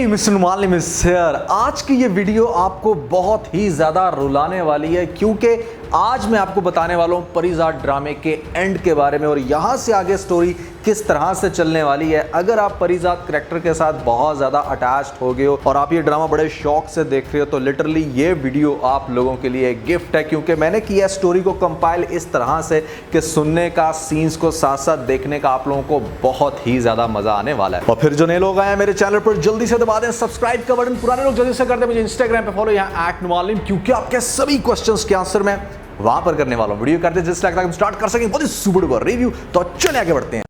Mister मालिम sir, आज की ये वीडियो आपको बहुत ही ज़्यादा रुलाने वाली है क्योंकि आज मैं आपको बताने वाला हूँ परिजात ड्रामे के एंड के बारे में और यहाँ से आगे स्टोरी किस तरह से चलने वाली है। अगर आप परिजात कैरेक्टर के साथ बहुत ज़्यादा अटैच्ड हो गए हो और आप ये ड्रामा बड़े शौक से देख रहे हो तो लिटरली ये वीडियो आप लोगों के लिए गिफ्ट है, क्योंकि मैंने किया स्टोरी को कंपाइल इस तरह से कि सुनने का, सीन्स को साथ साथ देखने का आप लोगों को बहुत ही ज़्यादा मज़ा आने वाला है। और फिर जो नए लोग आए हैं मेरे चैनल पर जल्दी से दबा दें सब्सक्राइब का बटन, पुराने लोग जल्दी से कर दें मुझे इंस्टाग्राम पे फॉलो यहाँ @नुमालिम, क्योंकि आपके सभी क्वेश्चंस के आंसर मैं वहां पर करने वाला हूं। वीडियो करते जिस लाइक हम स्टार्ट कर सकें बहुत ही सुपर डुपर रिव्यू, तो चलिए आगे बढ़ते हैं।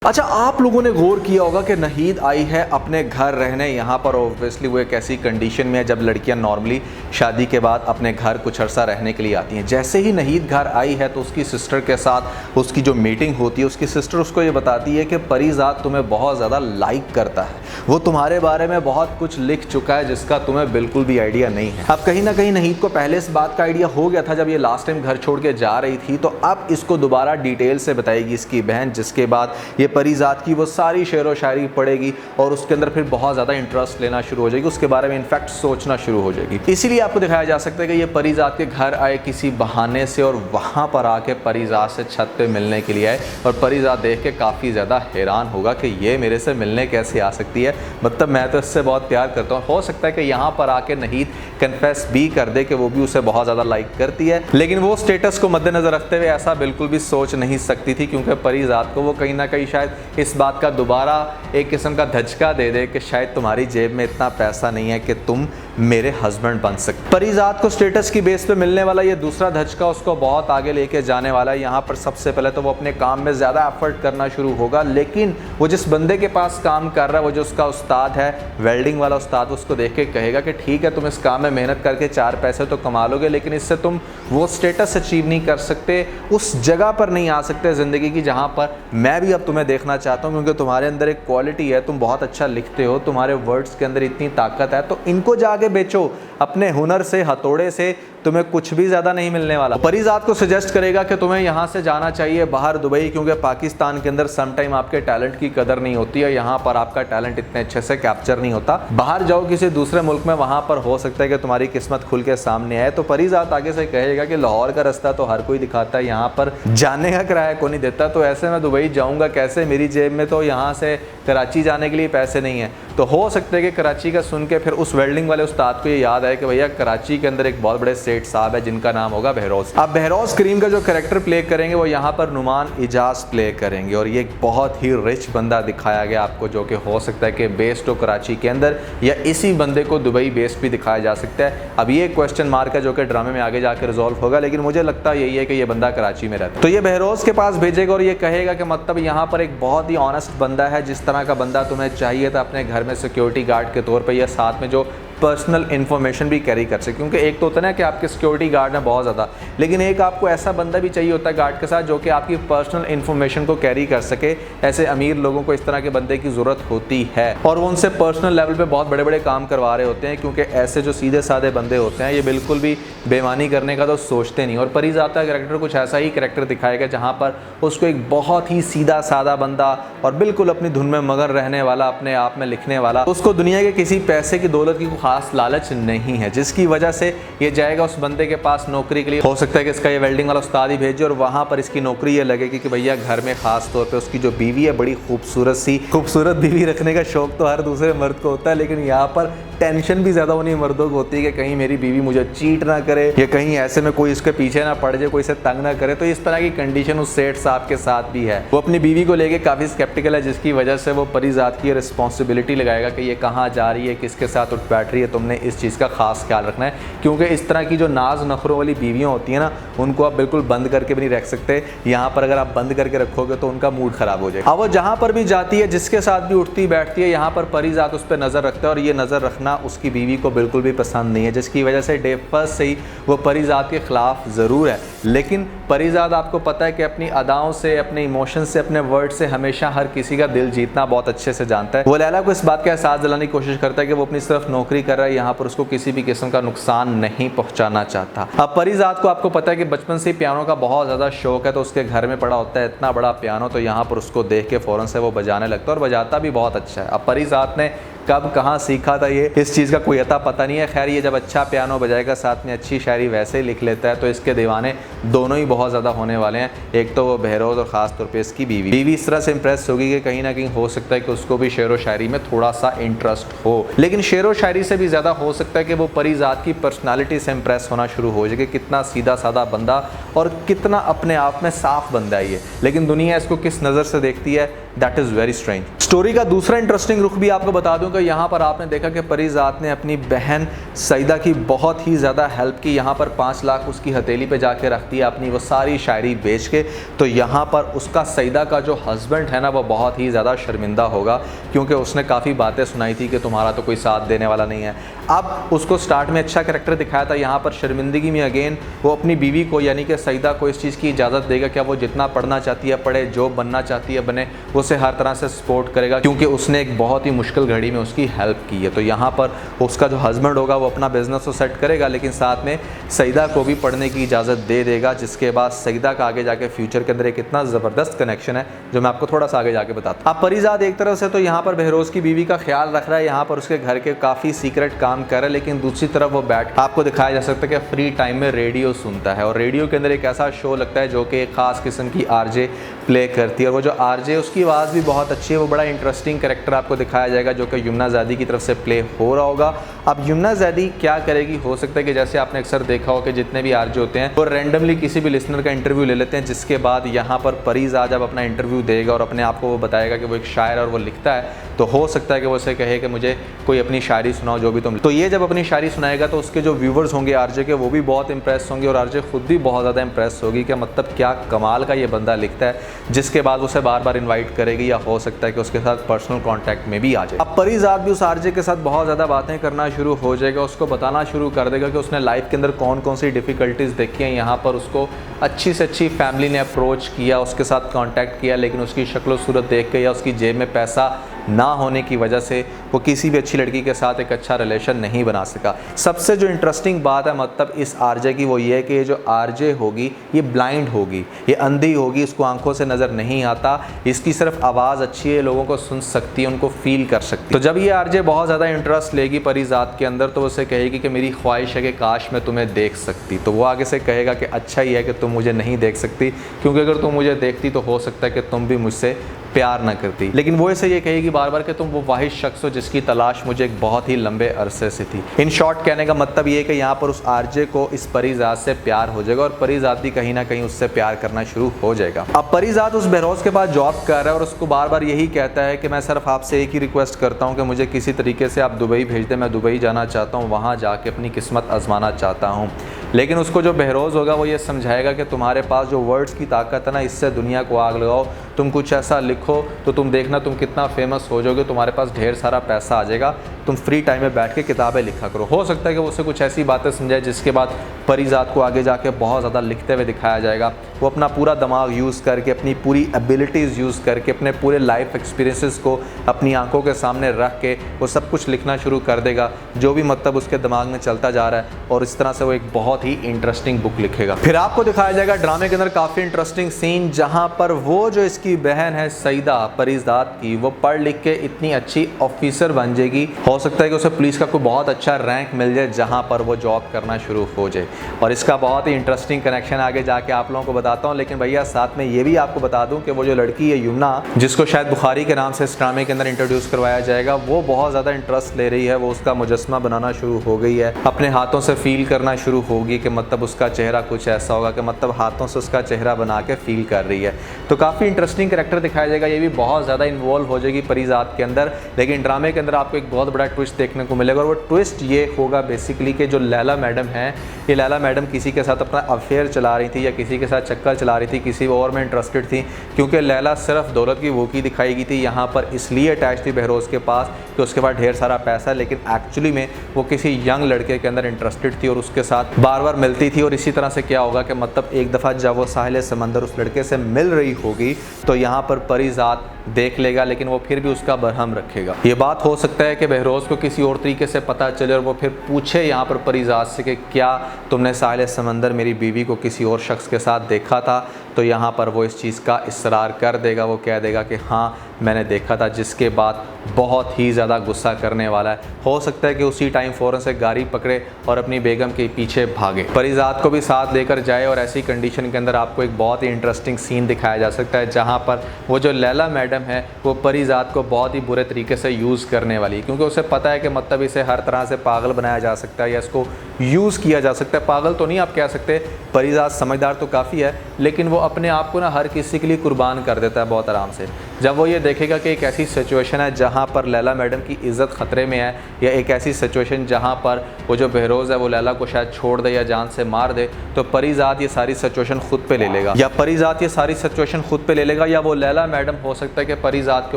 अच्छा, आप लोगों ने गौर किया होगा कि नहीद आई है अपने घर रहने यहाँ पर। ऑब्वियसली वो एक ऐसी कंडीशन में है जब लड़कियाँ नॉर्मली शादी के बाद अपने घर कुछ अरसा रहने के लिए आती हैं। जैसे ही नहीद घर आई है तो उसकी सिस्टर के साथ उसकी जो मीटिंग होती है, उसकी सिस्टर उसको ये बताती है कि परिजात तुम्हें बहुत ज़्यादा लाइक करता है, वो तुम्हारे बारे में बहुत कुछ लिख चुका है जिसका तुम्हें बिल्कुल भी आइडिया नहीं है। अब कहीं ना कहीं नहीद को पहले इस बात का आइडिया हो गया था जब ये लास्ट टाइम घर छोड़ के जा रही थी, तो अब इसको दोबारा डिटेल से बताएगी इसकी बहन, जिसके बाद ये परिजात की वो सारी शेर व शायरी पढ़ेगी और उसके अंदर फिर बहुत ज़्यादा इंटरेस्ट लेना शुरू हो जाएगी, उसके बारे में इनफैक्ट सोचना शुरू हो जाएगी। इसीलिए आपको दिखाया जा सकता है कि ये परिजात के घर आए किसी बहाने से और वहाँ पर आके परिजात से छत पे मिलने के लिए आए और परिजात देख के काफ़ी ज़्यादा हैरान होगा कि ये मेरे से मिलने कैसे आ सकती है, मतलब मैं तो इससे बहुत प्यार करता हूँ। हो सकता है कि यहाँ पर आके नहीद कन्फेस भी कर दे कि वो भी उसे बहुत ज़्यादा लाइक करती है, लेकिन वो स्टेटस को मद्देनज़र रखते हुए ऐसा बिल्कुल भी सोच नहीं सकती थी, क्योंकि परिजात को वो कहीं ना कहीं शायद इस बात का दोबारा एक किस्म का धचका दे दे कि शायद तुम्हारी जेब में इतना पैसा नहीं है कि तुम मेरे हस्बैंड बन सकते। परिजात को स्टेटस की बेस पे मिलने वाला ये दूसरा धचका उसको बहुत आगे लेके जाने वाला है। यहाँ पर सबसे पहले तो वो अपने काम में ज़्यादा एफर्ट करना शुरू होगा, लेकिन वो जिस बंदे के पास काम कर रहा है, वो जो उसका उस्ताद है, वेल्डिंग वाला उस्ताद, उसको देख के कहेगा कि ठीक है तुम इस काम में मेहनत करके 4 पैसे तो कमा लोगे, लेकिन इससे तुम वो स्टेटस अचीव नहीं कर सकते, उस जगह पर नहीं आ सकते ज़िंदगी की जहाँ पर मैं भी अब तुम्हें देखना चाहता हूँ, क्योंकि तुम्हारे अंदर एक क्वालिटी है, तुम बहुत अच्छा लिखते हो, तुम्हारे वर्ड्स के अंदर इतनी ताकत है, तो इनको जाके बेचो अपने हुनर से, हथौड़े से, तुम्हें कुछ भी ज़्यादा नहीं मिलने वाला। परिजात को सजेस्ट करेगा कि तुम्हें यहाँ से जाना चाहिए बाहर दुबई, क्योंकि पाकिस्तान के अंदर सम टाइम आपके टैलेंट की कदर नहीं होती है, यहाँ पर आपका टैलेंट इतने अच्छे से कैप्चर नहीं होता। बाहर जाओ किसी दूसरे मुल्क में, वहाँ पर हो सकता है कि तुम्हारी किस्मत खुल के सामने आए। तो परिजात आगे से कहेगा कि लाहौर का रास्ता तो हर कोई दिखाता है, यहाँ पर जाने का किराया कोई नहीं देता, तो ऐसे मैं दुबई जाऊँगा कैसे, मेरी जेब में तो यहाँ से कराची जाने के लिए पैसे नहीं है। तो हो सकता है कि कराची का सुन के फिर उस वेल्डिंग वाले उस्ताद को ये याद आए कि भैया कराची के अंदर एक बहुत बड़े सेठ साहब है जिनका नाम होगा बहरोज। अब बहरोज करीम का जो कैरेक्टर प्ले करेंगे वो यहाँ पर नुमान इजाज प्ले करेंगे और ये एक बहुत ही रिच बंदा दिखाया गया आपको, जो कि हो सकता है कि बेस्ड हो कराची के अंदर, या इसी बंदे को दुबई बेस्ड भी दिखाया जा सकता है। अब ये क्वेश्चन मार्क है जो कि ड्रामे में आगे जाकर रिजॉल्व होगा, लेकिन मुझे लगता है यही है कि ये बंदा कराची में रहता है। तो ये बहरोज के पास भेजेगा और ये कहेगा कि मतलब यहाँ पर एक बहुत ही ऑनेस्ट बंदा है, जिस तरह का बंदा तुम्हें चाहिए था अपने घर में सिक्योरिटी गार्ड के तौर पर, या साथ में जो पर्सनल इन्फॉर्मेशन भी कैरी कर सके, क्योंकि एक तो होता है ना कि आपके सिक्योरिटी गार्ड हैं बहुत ज़्यादा, लेकिन एक आपको ऐसा बंदा भी चाहिए होता है गार्ड के साथ जो कि आपकी पर्सनल इन्फॉर्मेशन को कैरी कर सके। ऐसे अमीर लोगों को इस तरह के बंदे की ज़रूरत होती है और वो उनसे पर्सनल लेवल पे बहुत बड़े बड़े काम करवा रहे होते हैं, क्योंकि ऐसे जो सीधे साधे बंदे होते हैं ये बिल्कुल भी बेईमानी करने का तो सोचते नहीं। और परिजात का कैरेक्टर कुछ ऐसा ही कैरेक्टर दिखाएगा जहाँ पर उसको एक बहुत ही सीधा साधा बंदा और बिल्कुल अपनी धुन में मगन रहने वाला, अपने आप में लिखने वाला, उसको दुनिया के किसी पैसे की दौलत की खास लालच नहीं है, जिसकी वजह से ये जाएगा उस बंदे के पास नौकरी के लिए। हो सकता है कि इसका ये वेल्डिंग वाला उस्ताद ही भेजे और वहाँ पर इसकी नौकरी ये लगेगी कि भैया घर में खास तौर पे उसकी जो बीवी है, बड़ी खूबसूरत बीवी रखने का शौक तो हर दूसरे मर्द को होता है, लेकिन यहाँ पर टेंशन भी ज़्यादा उन्हीं मर्दों को होती है कि कहीं मेरी बीवी मुझे चीट ना करे या कहीं ऐसे में कोई इसके पीछे ना पड़ जाए, कोई इसे तंग ना करे। तो इस तरह की कंडीशन उस सेठ साहब के साथ भी है। वो अपनी बीवी को लेके काफ़ी स्केप्टिकल है, जिसकी वजह से वो परिजात की रिस्पॉन्सिबिलिटी लगाएगा कि ये कहाँ जा रही है, किसके साथ उठ बैठ रही है, तुमने इस चीज़ का खास ख्याल रखना है, क्योंकि इस तरह की जो नाज नखरों वाली बीवियाँ होती हैं ना, उनको आप बिल्कुल बंद करके भी नहीं रख सकते। यहाँ पर अगर आप बंद करके रखोगे तो उनका मूड खराब हो जाएगा। अब वो जहाँ पर भी जाती है, जिसके साथ भी उठती बैठती है, यहाँ पर परिजात उस पर नज़र रखता है और ये नज़र रखना करना उसकी बीवी को बिल्कुल भी पसंद नहीं है, जिसकी वजह से डे फर्स्ट से ही वो परीज़ाद के ख़िलाफ़ ज़रूर है। लेकिन परीज़ाद आपको पता है कि अपनी अदाओं से, अपने इमोशन से, अपने वर्ड से हमेशा हर किसी का दिल जीतना बहुत अच्छे से जानता है। वो लैला को इस बात का एहसास दिलाने की कोशिश करता है कि वो अपनी सिर्फ नौकरी कर रहा है, यहाँ पर उसको किसी भी किस्म का नुकसान नहीं पहुँचाना चाहता। अब परीज़ाद को आपको पता है कि बचपन से ही पियानो का बहुत ज़्यादा शौक है, तो उसके घर में पड़ा होता है इतना बड़ा पियानो, तो यहाँ पर उसको देख के फ़ौरन से वो बजाने लगता है और बजाता भी बहुत अच्छा है। अब परीज़ाद ने कब कहाँ सीखा था ये, इस चीज़ का कोई अता पता नहीं है। खैर, ये जब अच्छा पियानो बजाएगा, साथ में अच्छी शायरी वैसे ही लिख लेता है, तो इसके दीवाने दोनों ही बहुत ज़्यादा होने वाले हैं। एक तो वो बहरोज़ और ख़ास तौर पे इसकी बीवी इस तरह से इंप्रेस होगी कि कहीं ना कहीं हो सकता है कि उसको भी शेर व शायरी में थोड़ा सा इंटरेस्ट हो। लेकिन शेर व शायरी से भी ज़्यादा हो सकता है कि वो परीज़ाद की पर्सनैलिटी से इंप्रेस होना शुरू हो जाए कि कितना सीधा साधा बंदा और कितना अपने आप में साफ बंदा है ये। लेकिन दुनिया इसको किस नज़र से देखती है, that is very strange. Story का दूसरा इंटरेस्टिंग रुख भी आपको बता दूं कि यहाँ पर आपने देखा कि परीज़ाद ने अपनी बहन सईदा की बहुत ही ज़्यादा हेल्प की। यहाँ पर 5 लाख उसकी हथेली पे जाके रख दिया अपनी वो सारी शायरी बेच के। तो यहाँ पर उसका सईदा का जो हस्बैंड है ना, वो बहुत ही ज़्यादा शर्मिंदा होगा, क्योंकि उसने काफ़ी बातें सुनाई थी कि तुम्हारा तो कोई साथ देने वाला नहीं है। अब उसको स्टार्ट में अच्छा करैक्टर दिखाया था, यहाँ पर शर्मिंदगी में अगेन वो अपनी बीवी को यानी कि सईदा को इस चीज़ की इजाज़त देगा कि वो जितना पढ़ना चाहती है पढ़े, जो बनना चाहती है बने, उसे हर तरह से सपोर्ट करेगा, क्योंकि उसने एक बहुत ही मुश्किल घड़ी में उसकी हेल्प की है। तो यहाँ पर उसका जो हस्बैंड होगा वो अपना बिजनेस तो सेट करेगा, लेकिन साथ में सईदा को भी पढ़ने की इजाज़त दे देगा, जिसके बाद सईदा का आगे जाके फ्यूचर के अंदर एक इतना ज़बरदस्त कनेक्शन है जो मैं आपको थोड़ा सा आगे जाके बताता हूँ। अब परीज़ाद एक तरफ से तो यहाँ पर बहरोज़ की बीवी का ख्याल रख रहा है, यहाँ पर उसके घर के काफ़ी सीक्रेट काम कर रहा है, लेकिन दूसरी तरफ वो बैठ आपको दिखाया जा सकता है कि फ्री टाइम में रेडियो सुनता है, और रेडियो के अंदर एक ऐसा शो लगता है जो कि एक ख़ास किस्म की आरजे प्ले करती है, और वो जो आरजे उसकी आवाज़ भी बहुत अच्छी है। वो बड़ा इंटरेस्टिंग कैरेक्टर आपको दिखाया जाएगा जो कि यमुना ज़ैदी की तरफ से प्ले हो रहा होगा। अब यमुना ज़ैदी क्या करेगी, हो सकता है कि जैसे आपने अक्सर देखा हो कि जितने भी आरजे होते हैं वो रैंडमली किसी भी लिसनर का इंटरव्यू ले लेते हैं, जिसके बाद यहाँ पर परीज़ाद जब अपना इंटरव्यू देगा और अपने आप को वो बताएगा कि वो एक शायर और वो लिखता है, तो हो सकता है कि वो उसे कहे कि मुझे कोई अपनी शायरी सुनाओ जो भी तुम। तो ये जब अपनी शायरी सुनाएगा तो उसके जो व्यूवर्स होंगे आरजे के, वो भी बहुत इंप्रेस होंगे, और आरजे खुद भी बहुत ज़्यादा इंप्रेस होगी कि मतलब क्या कमाल का ये बंदा लिखता है, जिसके बाद उसे बार बार इन्वाइट करेगी, या हो सकता है कि उसके साथ पर्सनल कॉन्टैक्ट में भी आ जाए। अब परीज़ाद भी उस आरजे के साथ बहुत ज़्यादा बातें करना शुरू हो जाएगा, उसको बताना शुरू कर देगा कि उसने लाइफ के अंदर कौन कौन सी डिफ़िकल्टीज़ देखी हैं। यहाँ पर उसको अच्छी से अच्छी फैमिली ने अप्रोच किया, उसके साथ कॉन्टैक्ट किया, लेकिन उसकी शक्ल सूरत देख के या उसकी जेब में पैसा ना होने की वजह से वो किसी भी अच्छी लड़की के साथ एक अच्छा रिलेशन नहीं बना सका। सबसे जो इंटरेस्टिंग बात है मतलब इस आरजे की, वो ये है कि ये जो आरजे होगी ये ब्लाइंड होगी, ये अंधी होगी, इसको आंखों से नज़र नहीं आता, इसकी सिर्फ आवाज़ अच्छी है, लोगों को सुन सकती है, उनको फील कर सकती है। तो जब ये आरजे बहुत ज़्यादा इंटरेस्ट लेगी परीज़ाद के अंदर, तो उसे कहेगी कि मेरी ख्वाहिश है कि काश मैं तुम्हें देख सकती। तो वो आगे से कहेगा कि अच्छा ही है कि तुम मुझे नहीं देख सकती, क्योंकि अगर तुम मुझे देखती तो हो सकता है कि तुम भी मुझसे प्यार ना करती। लेकिन वो इसे ये कहेगी बार बार कि तुम वो वाहिद शख्स हो जिसकी तलाश मुझे एक बहुत ही लंबे अरसे से थी। इन शॉर्ट कहने का मतलब ये कि यहाँ पर उस आरजे को इस परीज़ाद से प्यार हो जाएगा, और परीज़ाद भी कहीं ना कहीं उससे प्यार करना शुरू हो जाएगा। अब परीज़ाद उस बहरोज़ के पास जॉब कर रहा है और उसको बार बार यही कहता है कि मैं सिर्फ आपसे एक ही रिक्वेस्ट करता हूँ कि मुझे किसी तरीके से आप दुबई भेज दें, मैं दुबई जाना चाहता हूँ, वहाँ जाके अपनी किस्मत आजमाना चाहता हूँ। लेकिन उसको जो बहरोज़ होगा वो ये समझाएगा कि तुम्हारे पास जो वर्ड्स की ताकत है ना, इससे दुनिया को आग लगाओ, तुम कुछ ऐसा लिखो तो तुम देखना तुम कितना फेमस हो जाओगे, तुम्हारे पास ढेर सारा पैसा आ जाएगा, तुम फ्री टाइम में बैठ के किताबें लिखा करो। हो सकता है कि वो उससे कुछ ऐसी बातें समझाए जिसके बाद परीज़ाद को आगे जाके बहुत ज़्यादा लिखते हुए दिखाया जाएगा। वो अपना पूरा दिमाग यूज़ करके, अपनी पूरी एबिलिटीज़ यूज़ करके, अपने पूरे लाइफ एक्सपीरियंसेस को अपनी आंखों के सामने रख के वो सब कुछ लिखना शुरू कर देगा, जो भी मतलब उसके दिमाग में चलता जा रहा है, और इस तरह से वो एक बहुत ही इंटरेस्टिंग बुक लिखेगा। फिर आपको दिखाया जाएगा ड्रामे के अंदर काफ़ी इंटरेस्टिंग सीन, जहाँ पर वो जो इसकी बहन है सईदा परीज़ाद की, वो पढ़ लिख के इतनी अच्छी ऑफिसर बन जाएगी, हो सकता है कि उसे पुलिस का कोई बहुत अच्छा रैंक मिल जाए जहाँ पर वो जॉब करना शुरू हो जाए। और इसका बहुत ही इंटरेस्टिंग कनेक्शन आगे जाके आप लोगों को बताता हूँ। लेकिन भैया साथ में ये भी आपको बता दूँ कि वो जो लड़की है यमुना, जिसको शायद बुखारी के नाम से इस ड्रामे के अंदर इंट्रोड्यूस करवाया जाएगा, वो बहुत ज़्यादा इंटरेस्ट ले रही है, वो उसका मुजस्मा बनाना शुरू हो गई है, अपने हाथों से फील करना शुरू हो होगी कि मतलब उसका चेहरा कुछ ऐसा होगा कि मतलब हाथों से उसका चेहरा बना के फील कर रही है। तो काफ़ी इंटरेस्टिंग कैरेक्टर दिखाया जाएगा, ये भी बहुत ज़्यादा इन्वॉल्व हो जाएगी परिजात के अंदर। लेकिन ड्रामे के अंदर आपको एक बहुत बड़ा ट्विस्ट देखने को मिलेगा, और वो ट्विस्ट ये होगा बेसिकली कि जो लैला मैडम है, ये लैला मैडम किसी के साथ अपना अफेयर चला रही थी या किसी के साथ चक्कर चला रही थी, किसी और में इंटरेस्टेड थी। क्योंकि लैला सिर्फ दौलत की भूखी दिखाई गई थी, यहाँ पर इसलिए अटैच थी बहरोज़ के पास कि उसके पास ढेर सारा पैसा है, लेकिन एक्चुअली में वो किसी यंग लड़के के अंदर इंटरेस्टेड थी और उसके साथ बार बार मिलती थी। और इसी तरह से क्या होगा कि मतलब एक दफ़ा जब वो साहिल समंदर उस लड़के से मिल रही होगी तो यहाँ पर परिजात देख लेगा, लेकिन वो फिर भी उसका बरहम रखेगा। ये बात हो सकता है कि बहरोज़ को किसी और तरीके से पता चले और वो फिर पूछे यहाँ पर परिजात से कि क्या तुमने साहिल समंदर मेरी बीवी को किसी और शख्स के साथ देखा था। तो यहाँ पर वो इस चीज़ का इसरार कर देगा, वो कह देगा कि हाँ मैंने देखा था, जिसके बाद बहुत ही ज़्यादा गुस्सा करने वाला है। हो सकता है कि उसी टाइम फ़ौरन से गाड़ी पकड़े और अपनी बेगम के पीछे भागे, परिजात को भी साथ लेकर जाए। और ऐसी कंडीशन के अंदर आपको एक बहुत ही इंटरेस्टिंग सीन दिखाया जा सकता है, जहाँ पर वो जो लैला मैडम है वो परिजात को बहुत ही बुरे तरीके से यूज़ करने वाली है, क्योंकि उसे पता है कि मतलब इसे हर तरह से पागल बनाया जा सकता है या इसको यूज़ किया जा सकता है। पागल तो नहीं आप कह सकते, परिजात समझदार तो काफ़ी है, लेकिन वो अपने आप को ना हर किसी के लिए कुर्बान कर देता है बहुत आराम से। जब वो ये देखेगा कि एक ऐसी सिचुएशन है जहाँ पर लैला मैडम की इज़्ज़त ख़तरे में है, या एक ऐसी सिचुएशन जहाँ पर वो जो बहरोज़ है वो लैला को शायद छोड़ दे या जान से मार दे, तो परिजात ये सारी सिचुएशन खुद पे ले लेगा, या परिजात ये सारी सिचुएशन खुद पे ले लेगा, या वो लैला मैडम हो सकता है कि परिजात के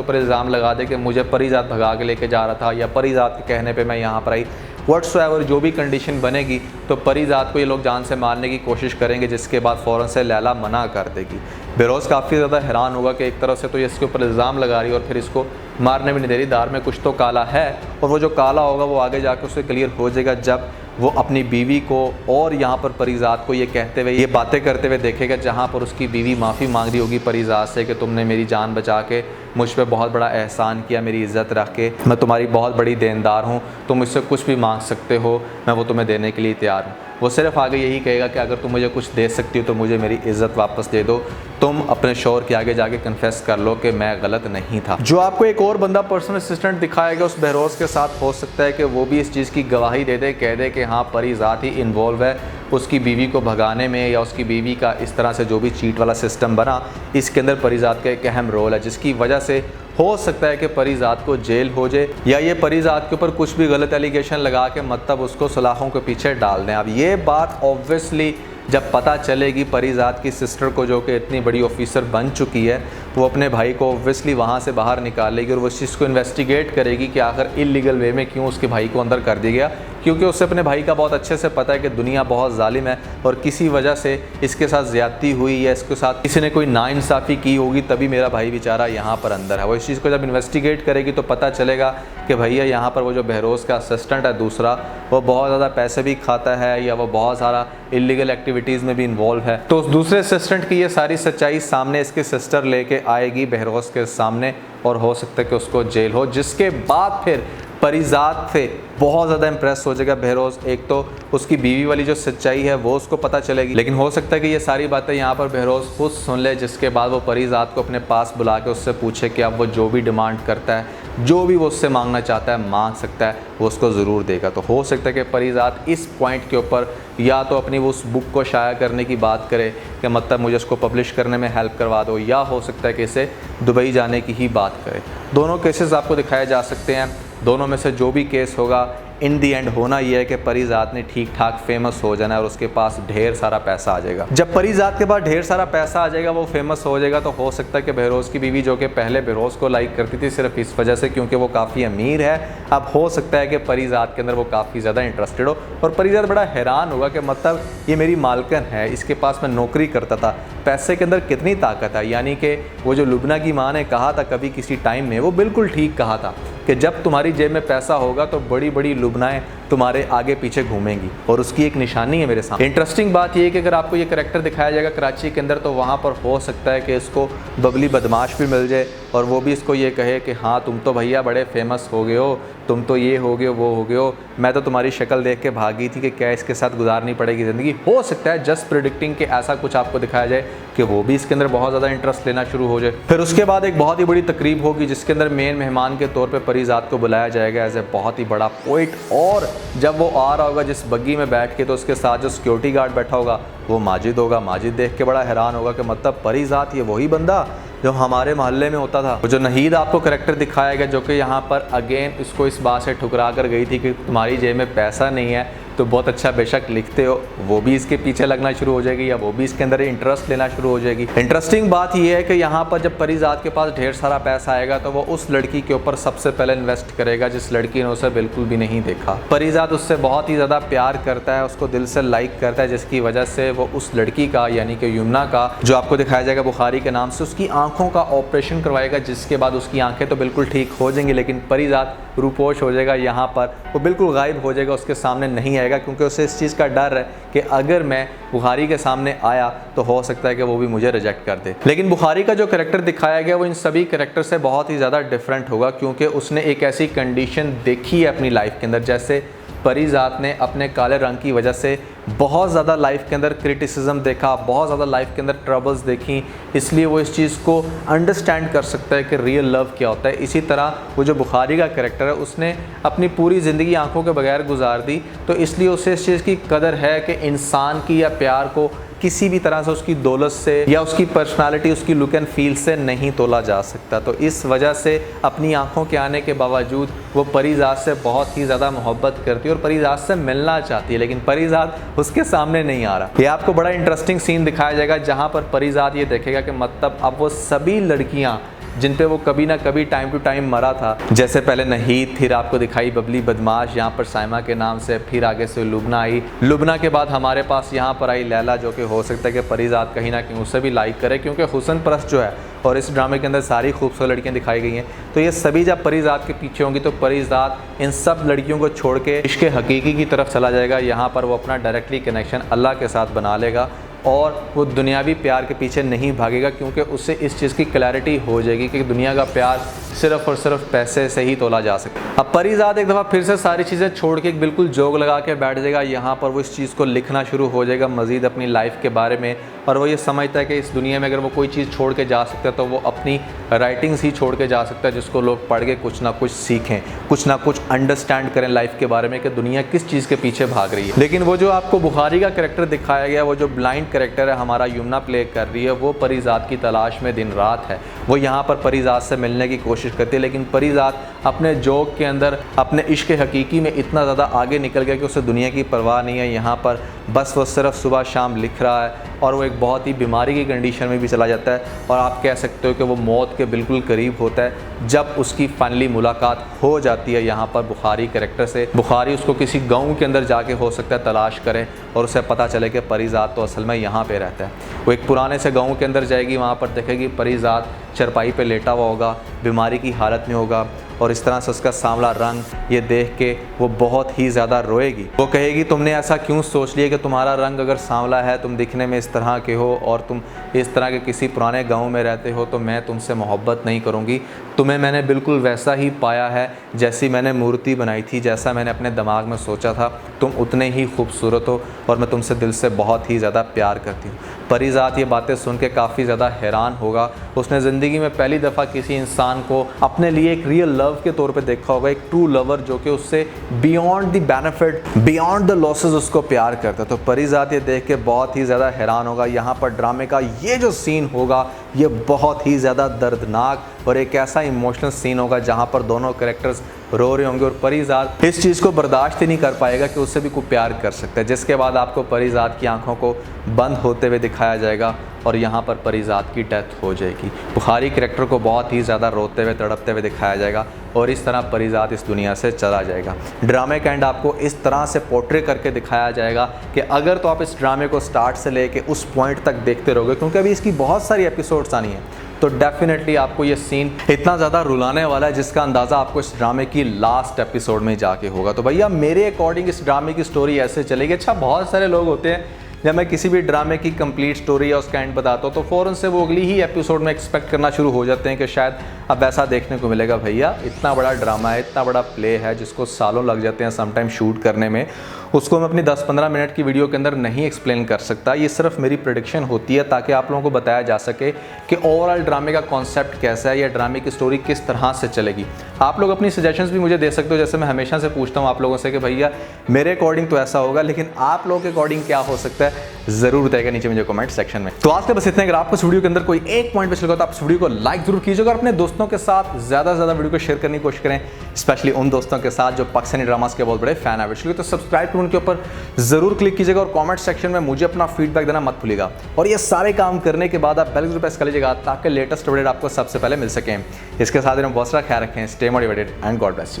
ऊपर इल्ज़ाम लगा दे कि मुझे परिजात भगा के लेके जा रहा था, या परिजात के कहने पर मैं यहाँ पर आई। व्हाट्सएवर जो भी कंडीशन बनेगी तो परिजात को ये लोग जान से मारने की कोशिश करेंगे, जिसके बाद फ़ौरन से लैला मना कर देगी। बहरोज़ काफ़ी ज़्यादा हैरान होगा कि एक तरफ से तो ये इसके ऊपर इल्ज़ाम लगा रही है और फिर इसको मारने भी नहीं दे रही। दार में कुछ तो काला है, और वो जो काला होगा वो आगे जाकर उससे क्लियर हो जाएगा जब वो अपनी बीवी को और यहाँ पर परिजात को ये कहते हुए, ये बातें करते हुए देखेगा, जहाँ पर उसकी बीवी माफ़ी मांग रही होगी परिजात से कि तुमने मेरी जान बचा के मुझ पे बहुत बड़ा एहसान किया, मेरी इज़्ज़त रख के, मैं तुम्हारी बहुत बड़ी देनदार हूँ, तुम मुझसे कुछ भी मांग सकते हो, मैं वो तुम्हें देने के लिए तैयार हूँ। वो सिर्फ आगे यही कहेगा कि अगर तुम मुझे कुछ दे सकती हो तो मुझे मेरी इज़्ज़त वापस दे दो, तुम अपने शौहर के आगे जाके कन्फेस कर लो कि मैं गलत नहीं था। जो आपको एक और बंदा पर्सनल असिस्टेंट दिखाएगा उस बहरोज़ के साथ, हो सकता है कि वो भी इस चीज़ की गवाही दे दे, कह दे कि हाँ परिजात ही इन्वॉल्व है उसकी बीवी को भगाने में, या उसकी बीवी का इस तरह से जो भी चीट वाला सिस्टम बना, इसके अंदर परिजात का एक अहम रोल है, जिसकी वजह से हो सकता है कि परिजात को जेल हो जाए, या ये परिजात के ऊपर कुछ भी गलत एलिगेशन लगा के मतलब उसको सलाखों के पीछे डाल दें। अब ये बात ऑब्वियसली जब पता चलेगी परिजात की सिस्टर को, जो कि इतनी बड़ी ऑफिसर बन चुकी है, वो अपने भाई को ऑब्वियसली वहाँ से बाहर निकालेगी और वो इस चीज़ को इन्वेस्टिगेट करेगी कि आखिर इलीगल वे में क्यों उसके भाई को अंदर कर दिया गया, क्योंकि उसे अपने भाई का बहुत अच्छे से पता है कि दुनिया बहुत जालिम है और किसी वजह से इसके साथ ज़्यादती हुई या इसके साथ किसी ने कोई नाइंसाफ़ी की होगी, तभी मेरा भाई बेचारा यहाँ पर अंदर है। वो इस चीज़ को जब इन्वेस्टिगेट करेगी तो पता चलेगा कि भैया यहाँ पर वो जो बहरोज़ का असिस्टेंट है दूसरा, वो बहुत ज़्यादा पैसे भी खाता है या वो बहुत सारा इलीगल एक्टिविटीज़ में भी इन्वॉल्व है। तो उस दूसरे असिस्टेंट की ये सारी सच्चाई सामने इसकी सिस्टर लेके आएगी बहरोज़ के सामने, और हो सकता है कि उसको जेल हो, जिसके बाद फिर परिजात से बहुत ज़्यादा इंप्रेस हो जाएगा बहरोज़। एक तो उसकी बीवी वाली जो सच्चाई है वो उसको पता चलेगी, लेकिन हो सकता है कि ये सारी बातें यहाँ पर बहरोज़ खुद सुन ले, जिसके बाद वो परिजात को अपने पास बुला के उससे पूछे कि अब वो जो भी डिमांड करता है, जो भी वो उससे मांगना चाहता है मांग सकता है, वो उसको ज़रूर देगा। तो हो सकता है कि परिजात इस पॉइंट के ऊपर या तो अपनी उस बुक को शाया करने की बात करे कि मतलब मुझे उसको पब्लिश करने में हेल्प करवा दो, या हो सकता है कि इसे दुबई जाने की ही बात करे। दोनों केसेस आपको दिखाए जा सकते हैं। दोनों में से जो भी केस होगा, इन दी एंड होना यह है कि परिजात ने ठीक ठाक फेमस हो जाना है और उसके पास ढेर सारा पैसा आ जाएगा। जब परिजात के पास ढेर सारा पैसा आ जाएगा, वो फेमस हो जाएगा, तो हो सकता है कि बहरोज़ की बीवी, जो कि पहले बहरोज़ को लाइक करती थी सिर्फ इस वजह से क्योंकि वो काफ़ी अमीर है, अब हो सकता है कि परिजात के अंदर वो काफ़ी ज़्यादा इंटरेस्टेड हो, और परिजात बड़ा हैरान होगा कि मतलब ये मेरी मालकन है, इसके पास मैं नौकरी करता था, पैसे के अंदर कितनी ताकत है। यानी कि वो जो लुबना की माँ ने कहा था कभी किसी टाइम में, वो बिल्कुल ठीक कहा था कि जब तुम्हारी जेब में पैसा होगा तो बड़ी बड़ी लुबनाएं तुम्हारे आगे पीछे घूमेंगी, और उसकी एक निशानी है मेरे सामने। इंटरेस्टिंग बात यह है कि अगर आपको ये करैक्टर दिखाया जाएगा कराची के अंदर, तो वहाँ पर हो सकता है कि इसको बबली बदमाश भी मिल जाए और वो भी इसको ये कहे कि हाँ तुम तो भैया बड़े फेमस हो गए हो, तुम तो ये हो गए वो हो गए हो, मैं तो तुम्हारी शक्ल देख के भागी थी कि क्या इसके साथ गुजारनी पड़ेगी ज़िंदगी। हो सकता है जस्ट प्रिडिक्टिंग कि ऐसा कुछ आपको दिखाया जाए कि वो भी इसके अंदर बहुत ज़्यादा इंटरेस्ट लेना शुरू हो जाए। फिर उसके बाद एक बहुत ही बड़ी तकरीब होगी जिसके अंदर मेन मेहमान के तौर पे परीज़ाद को बुलाया जाएगा एज ए बहुत ही बड़ा पोइट। और जब वो आ रहा होगा जिस बग्गी में बैठ के, तो उसके साथ जो सिक्योरिटी गार्ड बैठा होगा वो माजिद होगा। माजिद देख के बड़ा हैरान होगा कि मतलब परीज़ाद ये वही बंदा जो हमारे मोहल्ले में होता था। जो नहीद आपको करैक्टर दिखाया गया, जो कि यहाँ पर अगेन इसको इस बात से ठुकरा कर गई थी कि तुम्हारी जेब में पैसा नहीं है तो बहुत अच्छा बेशक लिखते हो, वो भी इसके पीछे लगना शुरू हो जाएगी या वो भी इसके अंदर इंटरेस्ट लेना शुरू हो जाएगी। इंटरेस्टिंग बात यह है कि यहाँ पर जब परीज़ाद के पास ढेर सारा पैसा आएगा तो वो उस लड़की के ऊपर सबसे पहले इन्वेस्ट करेगा जिस लड़की ने उसे बिल्कुल भी नहीं देखा। परीज़ाद उससे बहुत ही ज़्यादा प्यार करता है, उसको दिल से लाइक करता है, जिसकी वजह से वो उस लड़की का यानी कि यमुना का, जो आपको दिखाया जाएगा बुखारी के नाम से, उसकी आंखों का ऑपरेशन करवाएगा, जिसके बाद उसकी आंखें तो बिल्कुल ठीक हो जाएंगी, लेकिन परीज़ाद रूपोश हो जाएगा। यहाँ पर वो बिल्कुल गायब हो जाएगा, उसके सामने नहीं आएगा, क्योंकि उसे इस चीज़ का डर है कि अगर मैं बुखारी के सामने आया तो हो सकता है कि वो भी मुझे रिजेक्ट कर दे। लेकिन बुखारी का जो करैक्टर दिखाया गया वो इन सभी करैक्टर से बहुत ही ज़्यादा डिफरेंट होगा, क्योंकि उसने एक ऐसी कंडीशन देखी है अपनी लाइफ के अंदर, जैसे परीज़ाद ने अपने काले रंग की वजह से बहुत ज़्यादा लाइफ के अंदर क्रिटिसिज्म देखा, बहुत ज़्यादा लाइफ के अंदर ट्रबल्स देखी, इसलिए वो इस चीज़ को अंडरस्टैंड कर सकता है कि रियल लव क्या होता है। इसी तरह वो जो बुखारी का करैक्टर है उसने अपनी पूरी ज़िंदगी आंखों के बगैर गुजार दी, तो इसलिए उसे इस चीज़ की कदर है कि इंसान की या प्यार को किसी भी तरह से उसकी दौलत से या उसकी पर्सनालिटी, उसकी लुक एंड फील से नहीं तोला जा सकता। तो इस वजह से अपनी आंखों के आने के बावजूद वो परीज़ाद से बहुत ही ज़्यादा मोहब्बत करती है और परीज़ाद से मिलना चाहती है, लेकिन परीज़ाद उसके सामने नहीं आ रहा। ये आपको बड़ा इंटरेस्टिंग सीन दिखाया जाएगा जहाँ पर परीज़ाद ये देखेगा कि मतलब अब वो सभी लड़कियाँ जिन पे वो कभी ना कभी टाइम टू टाइम मरा था, जैसे पहले नहीद, फिर आपको दिखाई बबली बदमाश यहाँ पर साइमा के नाम से, फिर आगे से लुबना आई, लुबना के बाद हमारे पास यहाँ पर आई लैला, जो कि हो सकता है कि परीज़ाद कहीं ना कहीं उसे भी लाइक करे, क्योंकि हुस्न परस्त जो है और इस ड्रामे के अंदर सारी खूबसूरत लड़कियां दिखाई गई हैं। तो ये सभी जब परीज़ाद के पीछे होंगी तो परीज़ाद इन सब लड़कियों को छोड़ के इश्क़ हकीकी की तरफ चला जाएगा। यहाँ पर वो अपना डायरेक्टली कनेक्शन अल्लाह के साथ बना लेगा और वो दुनियावी प्यार के पीछे नहीं भागेगा, क्योंकि उससे इस चीज़ की क्लैरिटी हो जाएगी कि दुनिया का प्यार सिर्फ़ और सिर्फ पैसे से ही तोला जा सकता है। अब परीज़ाद एक दफ़ा फिर से सारी चीज़ें छोड़ के बिल्कुल जोग लगा के बैठ जाएगा। यहाँ पर वो इस चीज़ को लिखना शुरू हो जाएगा मज़ीद अपनी लाइफ के बारे में, और वो ये समझता है कि इस दुनिया में अगर वो कोई चीज़ छोड़ के जा सकता है तो वो अपनी राइटिंग्स ही छोड़ के जा सकता है, जिसको लोग पढ़ के कुछ ना कुछ सीखें, कुछ ना कुछ अंडरस्टैंड करें लाइफ के बारे में कि दुनिया किस चीज़ के पीछे भाग रही है। लेकिन वो जो आपको बुखारी का करैक्टर दिखाया गया, वो जो ब्लाइंड करैक्टर है हमारा यमुना प्ले कर रही है, वो परीज़ाद की तलाश में दिन रात है। वो यहाँ पर परीज़ाद से मिलने की कोशिश करती है, लेकिन परीज़ाद अपने जोक के अंदर, अपने इश्क़ हकीकी में इतना ज़्यादा आगे निकल गया कि उसे दुनिया की परवाह नहीं है। यहाँ पर बस वो सिर्फ सुबह शाम लिख रहा है और वो एक बहुत ही बीमारी की कंडीशन में भी चला जाता है, और आप कह सकते हो कि वो मौत के बिल्कुल करीब होता है जब उसकी फाइनली मुलाकात हो जाती है यहाँ पर बुखारी करैक्टर से। बुखारी उसको किसी गांव के अंदर जाके हो सकता है तलाश करें और उसे पता चले कि परीज़ाद तो असल में यहाँ पे रहता है। वो एक पुराने से गांव के अंदर जाएगी, वहाँ पर देखेगी परीज़ाद चरपाई पे लेटा हुआ होगा, बीमारी की हालत में होगा, और इस तरह से उसका सांवला रंग ये देख के वो बहुत ही ज़्यादा रोएगी। वो कहेगी तुमने ऐसा क्यों सोच लिया कि तुम्हारा रंग अगर सांवला है, तुम दिखने में इस तरह के हो और तुम इस तरह के किसी पुराने गांव में रहते हो, तो मैं तुमसे मोहब्बत नहीं करूंगी। तुम्हें मैंने बिल्कुल वैसा ही पाया है जैसी मैंने मूर्ति बनाई थी, जैसा मैंने अपने दिमाग में सोचा था। तुम उतने ही खूबसूरत हो और मैं तुमसे दिल से बहुत ही ज़्यादा प्यार करती हूँ। परीज़ाद ये बातें सुन के काफ़ी ज़्यादा हैरान होगा। उसने ज़िंदगी में पहली दफ़ा किसी इंसान को अपने लिए एक रियल लव के तौर पे देखा होगा, एक ट्रू लवर जो कि उससे beyond the benefit, beyond the losses उसको प्यार करता है। तो परीज़ाद ये देख के बहुत ही ज़्यादा हैरान होगा। यहाँ पर ड्रामे का ये जो सीन होगा ये बहुत ही ज़्यादा दर्दनाक और एक ऐसा इमोशनल सीन होगा जहाँ पर दोनों कैरेक्टर्स रो रहे होंगे और परीज़ाद इस चीज़ को बर्दाश्त ही नहीं कर पाएगा कि उससे भी कोई प्यार कर सकता है। जिसके बाद आपको परीज़ाद की आंखों को बंद होते हुए दिखाया जाएगा और यहाँ पर परीज़ाद की डेथ हो जाएगी। बुखारी कैरेक्टर को बहुत ही ज़्यादा रोते हुए तड़पते हुए दिखाया जाएगा और इस तरह परीज़ाद इस दुनिया से चला जाएगा। ड्रामे का एंड आपको इस तरह से पोर्ट्रे करके दिखाया जाएगा कि अगर तो आप इस ड्रामे को स्टार्ट से लेके उस पॉइंट तक देखते रहोगे, क्योंकि अभी इसकी बहुत सारी एपिसोड्स आनी है, तो डेफिनेटली आपको ये सीन इतना ज़्यादा रुलाने वाला है जिसका अंदाज़ा आपको इस ड्रामे की लास्ट एपिसोड में जाके होगा। तो भैया मेरे अकॉर्डिंग इस ड्रामे की स्टोरी ऐसे चलेगी। अच्छा, बहुत सारे लोग होते हैं जब मैं किसी भी ड्रामे की कंप्लीट स्टोरी या उसका एंड बताता हूँ तो फ़ौरन से वो अगली ही एपिसोड में एक्सपेक्ट करना शुरू हो जाते हैं कि शायद अब ऐसा देखने को मिलेगा। भैया इतना बड़ा ड्रामा है, इतना बड़ा प्ले है जिसको सालों लग जाते हैं समटाइम शूट करने में, उसको मैं अपनी 10-15 मिनट की वीडियो के अंदर नहीं एक्सप्लेन कर सकता। ये सिर्फ मेरी प्रेडिक्शन होती है ताकि आप लोगों को बताया जा सके कि ओवरऑल ड्रामे का कॉन्सेप्ट कैसा है या ड्रामे की स्टोरी किस तरह से चलेगी। आप लोग अपनी सजेशंस भी मुझे दे सकते हो, जैसे मैं हमेशा से पूछता हूँ आप लोगों से कि भैया मेरे अकॉर्डिंग तो ऐसा होगा, लेकिन आप लोगों के अकॉर्डिंग क्या हो सकता है ज़रूर बताइएगा नीचे मुझे कमेंट सेक्शन में। तो आज के बस इतना। अगर आपको इस वीडियो के अंदर कोई एक पॉइंट पे लगा तो आप इस वीडियो को लाइक जरूर कीजिएगा और अपने दोस्तों के साथ ज़्यादा से ज़्यादा वीडियो को शेयर करने की कोशिश करें, स्पेशली उन दोस्तों के साथ जो पाकिस्तानी ड्रामास के बहुत बड़े फैन है। तो सब्सक्राइब बटन के ऊपर जरूर क्लिक कीजिएगा और कमेंट सेक्शन में मुझे अपना फीडबैक देना मत भूलिएगा। और ये सारे काम करने के बाद आप बेल जरूर प्रेस कर लीजिएगा ताकि लेटेस्ट अपडेट आपको सबसे पहले मिल सकें। इसके साथ ही बहुत सारा ख्याल रखें। Stay motivated and God bless you.